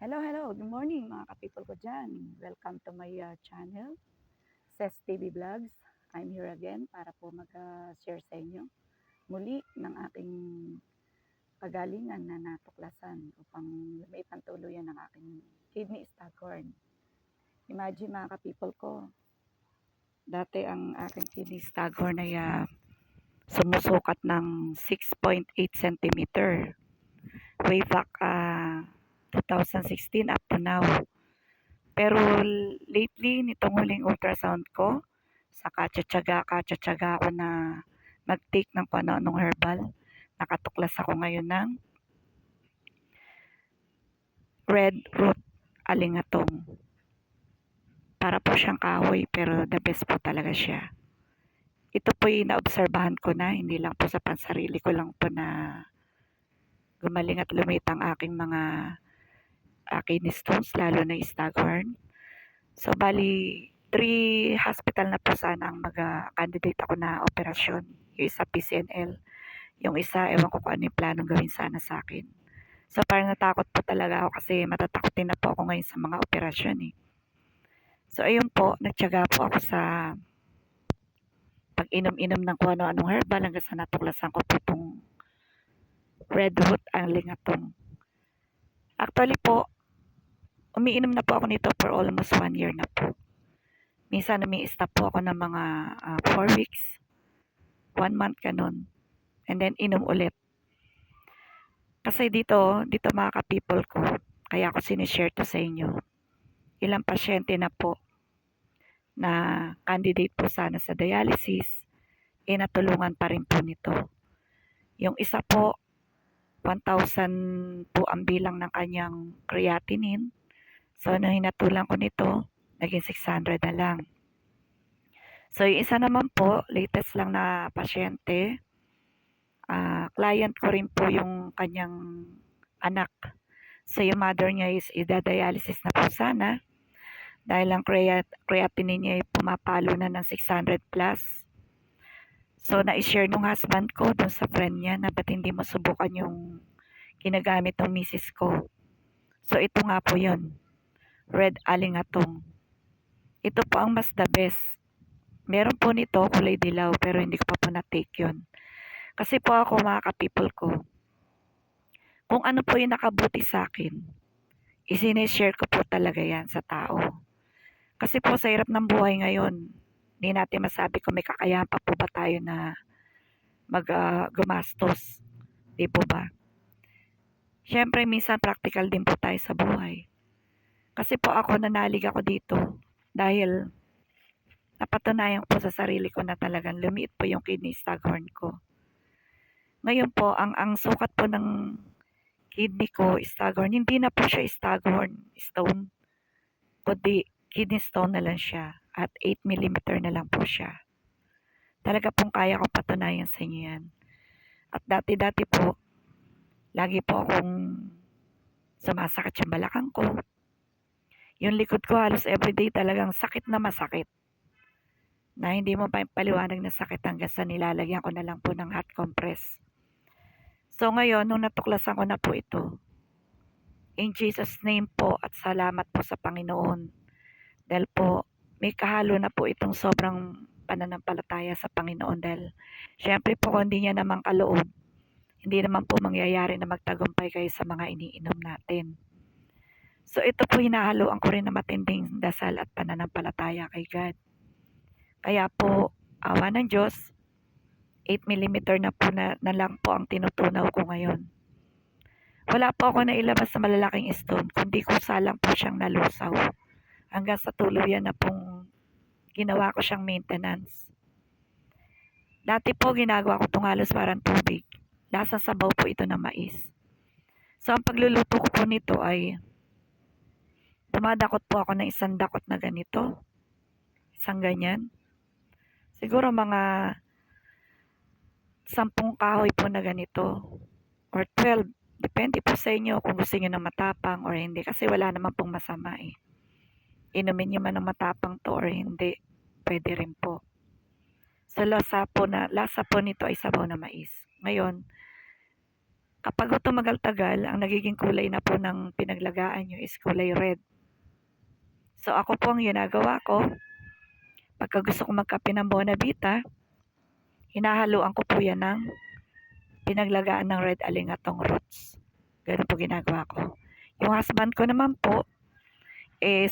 Hello. Good morning mga ka-people ko dyan. Welcome to my channel, Ses TV Vlogs. I'm here again para po mag-share sa inyo muli ng aking kagalingan na natuklasan upang lumipan tuluyan ng aking kidney staghorn. Imagine mga ka-people ko, dati ang aking kidney staghorn ay sumusukat ng 6.8 cm way back 2016 up to now. Pero lately, nitong huling ultrasound ko, sa katsa-tsaga ako na mag-take ng kung ano-anong herbal. Nakatuklas ako ngayon ng red root alingatong. Para po siyang kahoy, pero the best po talaga siya. Ito po yung naobserbahan ko na, hindi lang po sa pansarili ko lang po na gumaling at lumit ang aking mga kidney stones, lalo na staghorn. So, bali, 3 hospital na po sana ang mag-candidate ako na operasyon. Yung isa PCNL, yung isa, ewan ko kung ano yung planong gawin sana sa akin. So, parang natakot po talaga ako kasi matatakot din na po ako ngayon sa mga operasyon eh. So, ayun po, nagtiyaga po ako sa pag-inom-inom ng kung ano-anong herbal hanggang sa natuklasan ko po itong red root ang lingatong. Actually po, umiinom na po ako nito for almost 1 year na po. Minsan umi-stop po ako ng mga 4 weeks, 1 month ganun. And then inom ulit. Kasi dito mga ka-people ko, kaya ako sinishare to sa inyo. Ilang pasyente na po na candidate po sana sa dialysis, natulungan pa rin po nito. Yung isa po, 1,000 po ang bilang ng kanyang creatinine. So, nung hinatulan ko nito, naging 600 na lang. So, yung isa naman po, latest lang na pasyente, client ko rin po yung kanyang anak. So, yung mother niya is idadialysis na po sana. Dahil ang creatinine niya ay pumapalo na ng 600 plus. So, na-share nung husband ko dun sa friend niya na ba't hindi mo subukan yung ginagamit ng misis ko. So, ito nga po yun. Red alingatong. Ito po ang mas the best. Meron po nito kulay dilaw pero hindi ko pa po na-take yun. Kasi po ako mga ka-people ko, kung ano po yung nakabuti sa akin, isineshare ko po talaga yan sa tao. Kasi po sa hirap ng buhay ngayon, hindi natin masabi kung may kakayahan pa po ba tayo na gumastos. Di po ba? Siyempre, minsan practical din po tayo sa buhay. Kasi po ako, nanalig ako dito dahil napatunayan po sa sarili ko na talagang lumiit po yung kidney staghorn ko. Ngayon po, ang sukat po ng kidney ko, staghorn, hindi na po siya staghorn stone, kundi kidney stone na lang siya at 8 mm na lang po siya. Talaga pong kaya ko patunayan sa inyo yan. At dati po, lagi po akong sumasakit yung balakang ko. Yung likod ko halos everyday talagang sakit na masakit. Na hindi mo pa paliwanag na sakit hanggang sa nilalagyan ko na lang po ng hot compress. So ngayon, nung natuklasan ko na po ito, in Jesus name po at salamat po sa Panginoon. Dahil po, may kahalo na po itong sobrang pananampalataya sa Panginoon dahil syempre po kung hindi niya naman kaloob, hindi naman po mangyayari na magtagumpay kayo sa mga iniinom natin. So ito po hinahaluan ko rin na matinding dasal at pananampalataya kay God. Kaya po, awa ng Diyos, 8 mm na po na lang po ang tinutunaw ko ngayon. Wala po ako nailabas sa malalaking stone, kundi kung salang po siyang nalusaw. Hanggang sa tuluyan na pong ginawa ko siyang maintenance. Dati po ginagawa ko itong halos parang tubig. Lasang sabaw po ito ng mais. So ang pagluluto ko po nito ay dumadakot po ako ng isang dakot na ganito. Isang ganyan. Siguro mga 10 kahoy po na ganito. Or 12. Depende po sa inyo kung gusto niyo ng matapang or hindi. Kasi wala naman pong masama eh. Inumin niyo man ng matapang to or hindi, pwede rin po. So lasa po nito ay sabaw na mais. Ngayon, Kapag tumagal-tagal, ang nagiging kulay na po ng pinaglagaan nyo is kulay red. So ako po ang ginagawa ko, pagka gusto ko magkape ng Bonavita, hinahaluan ko po yan ng pinaglagaan ng red alingatong roots. Ganun po ginagawa ko. Yung husband ko naman po,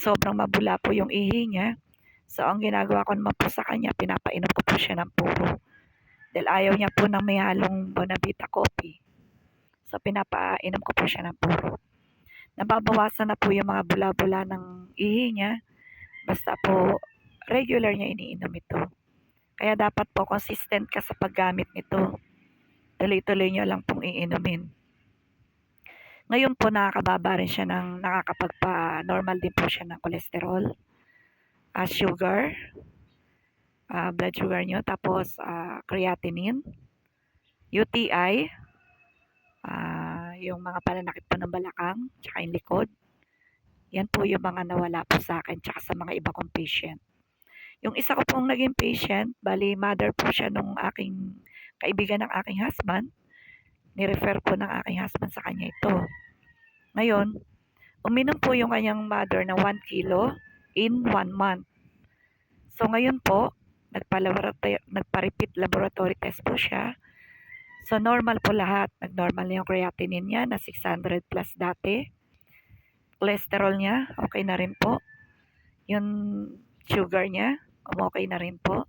sobrang mabula po yung ihi niya. So ang ginagawa ko naman po sa kanya, pinapainom ko po siya ng puro. Dahil ayaw niya po ng may halong Bonavita coffee. So pinapainom ko po siya ng puro. Nababawasan na po yung mga bula-bula ng ihi niya. Basta po regular niya iniinom ito. Kaya dapat po consistent ka sa paggamit nito. Tuloy-tuloy niyo lang pong iinumin. Ngayon po nakakababa rin siya ng nakakapagpa-normal din po siya ng cholesterol, sugar, blood sugar nyo, tapos creatinine, UTI, yung mga pananakit po ng balakang, tsaka yung likod. Yan po yung mga nawala po sa akin, tsaka sa mga iba kong patient. Yung isa ko pong naging patient, bali mother po siya nung aking kaibigan ng aking husband. Ni-refer po ng aking husband sa kanya ito. Ngayon, uminom po yung kanyang mother ng 1 kilo in 1 month. So ngayon po, nagpa-repeat laboratory test po siya. So normal po lahat. Nag-normal na yung creatinine niya na 600 plus dati. Cholesterol niya, okay na rin po. Yung sugar niya, okay na rin po.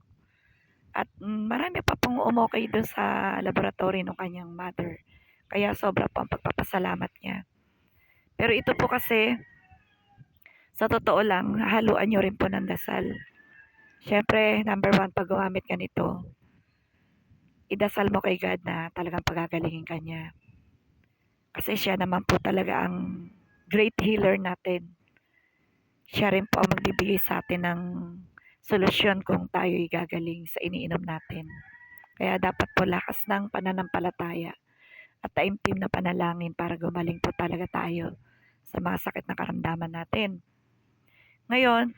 At marami pa pong umokay doon sa laboratory ng kanyang mother. Kaya sobra po ang pagpapasalamat niya. Pero ito po kasi, sa totoo lang, haluan nyo rin po ng dasal. Siyempre, number 1, pag gumamit ka nito, idasal mo kay God na talagang pagagalingin ka niya. Kasi siya naman po talaga ang great healer natin. Siya rin po ang magbibigay sa atin ng solusyon kung tayo gagaling sa iniinom natin. Kaya dapat po lakas ng pananampalataya at taimtim na panalangin para gumaling po talaga tayo sa mga sakit na karamdaman natin. Ngayon,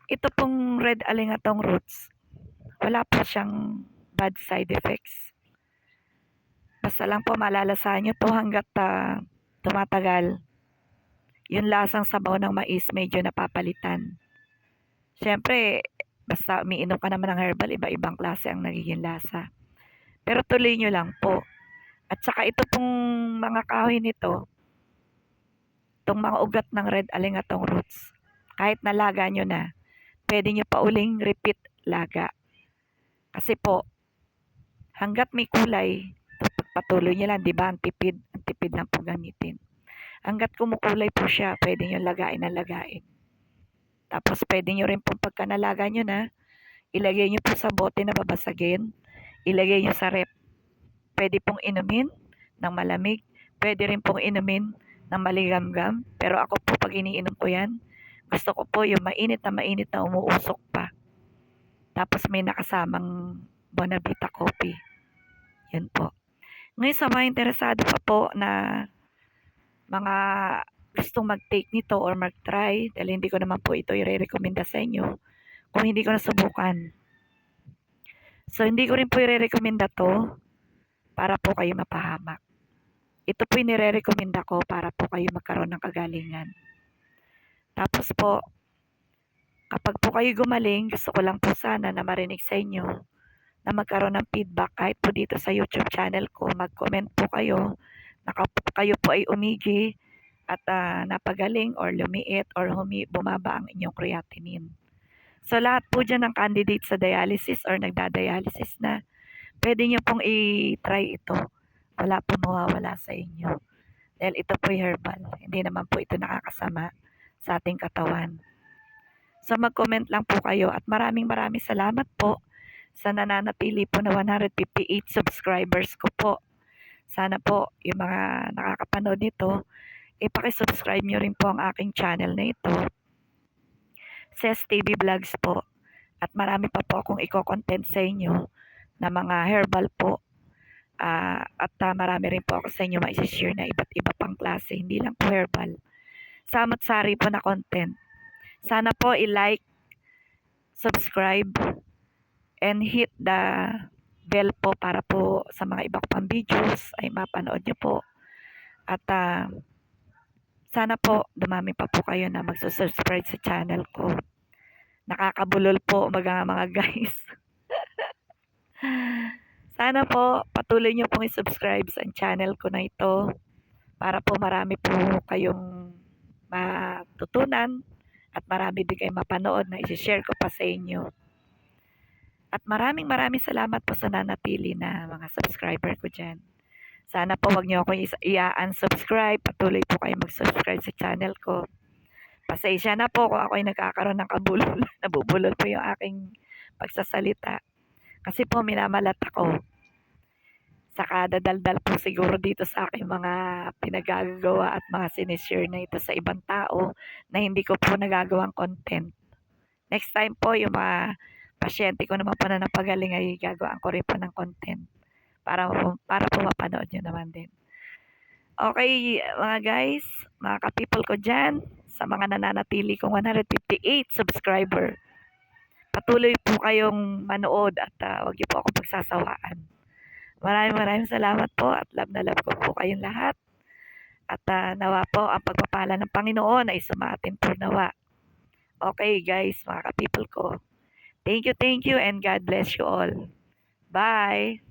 ito pong red alingatong roots, wala po siyang bad side effects. Basta lang po malalasahan nyo to hanggat tumatagal. Yung lasang sabaw ng mais medyo napapalitan. Siyempre, basta umiinom ka naman ng herbal, iba-ibang klase ang nagiging lasa. Pero tuloy nyo lang po. At saka ito pong mga kahoy nito, itong mga ugat ng red alingatong roots, kahit nalaga nyo na, pwede nyo pa uling repeat laga. Kasi po, hanggat may kulay, patuloy nyo lang, di ba? Ang tipid lang po gamitin. Hanggat kumukulay po siya, pwede nyo lagain na lagain. Tapos pwede nyo rin po pagka nalaga nyo na, ilagay nyo po sa bote na babasagin, ilagay nyo sa rep. Pwede pong inumin ng malamig, pwede rin pong inumin ng maligamgam. Pero ako po pag iniinom ko yan, gusto ko po yung mainit na umuusok pa. Tapos may nakasamang Bonavita coffee. Yun po. Ngayon sa mga interesado pa po na mga gustong mag-take nito or mag-try, dahil hindi ko naman po ito i-recommenda sa inyo kung hindi ko nasubukan. So, hindi ko rin po i-recommenda to para po kayo mapahamak. Ito po yung nire-recommenda ko para po kayo magkaroon ng kagalingan. Tapos po, kapag po kayo gumaling, gusto ko lang po sana na marinig sa inyo na magkaroon ng feedback kahit po dito sa YouTube channel ko. Mag-comment po kayo na kayo po ay umigi at napagaling or lumiit or bumaba ang inyong creatinine. So lahat po dyan ng candidate sa dialysis or nagda-dialysis na, pwede nyo pong i-try ito. Wala po mawawala sa inyo. Dahil ito po herbal. Hindi naman po ito nakakasama sa ating katawan. So mag-comment lang po kayo at maraming salamat po sa nananatili po na 158 subscribers ko po. Sana po yung mga nakakapanood nito, ipaki-subscribe nyo rin po ang aking channel na ito. Ses TV Vlogs po. At marami pa po akong i-content sa inyo na mga herbal po. At marami rin po ako sa inyo ma-share na iba't iba pang klase. Hindi lang po herbal. Samot-sari po na content. Sana po i-like, subscribe, and hit the bell po para po sa mga iba ko pang videos ay mapanood nyo po. At sana po dumami pa po kayo na magsusubscribe sa channel ko. Nakakabulol po mga guys. Sana po patuloy nyo pong i-subscribe sa channel ko na ito para po marami po kayong matutunan at marami din kayong mapanood na i-share ko pa sa inyo. At maraming salamat po sa nanatili na mga subscriber ko dyan. Sana po wag niyo akong i-unsubscribe. Patuloy po kayo mag-subscribe sa channel ko. Pasensya na po kung ako ay nagkakaroon ng kabulol. Nabubulol po yung aking pagsasalita. Kasi po minamalat ako. Saka dadaldal po siguro dito sa aking mga pinagagawa at mga sinishare na ito sa ibang tao na hindi ko po nagagawang content. Next time po yung mga pasyente ko naman po na napagaling ay gagawin ko rin po ng content para po mapanood nyo naman din. Okay, mga guys, mga ka-people ko dyan, sa mga nananatili kong 158 subscriber, patuloy po kayong manood at huwag niyo po akong pagsasawaan. Maraming salamat po at love na love ko po kayong lahat. At nawa po ang pagpapala ng Panginoon ay sumatin po nawa. Okay guys, mga ka-people ko. Thank you and God bless you all. Bye!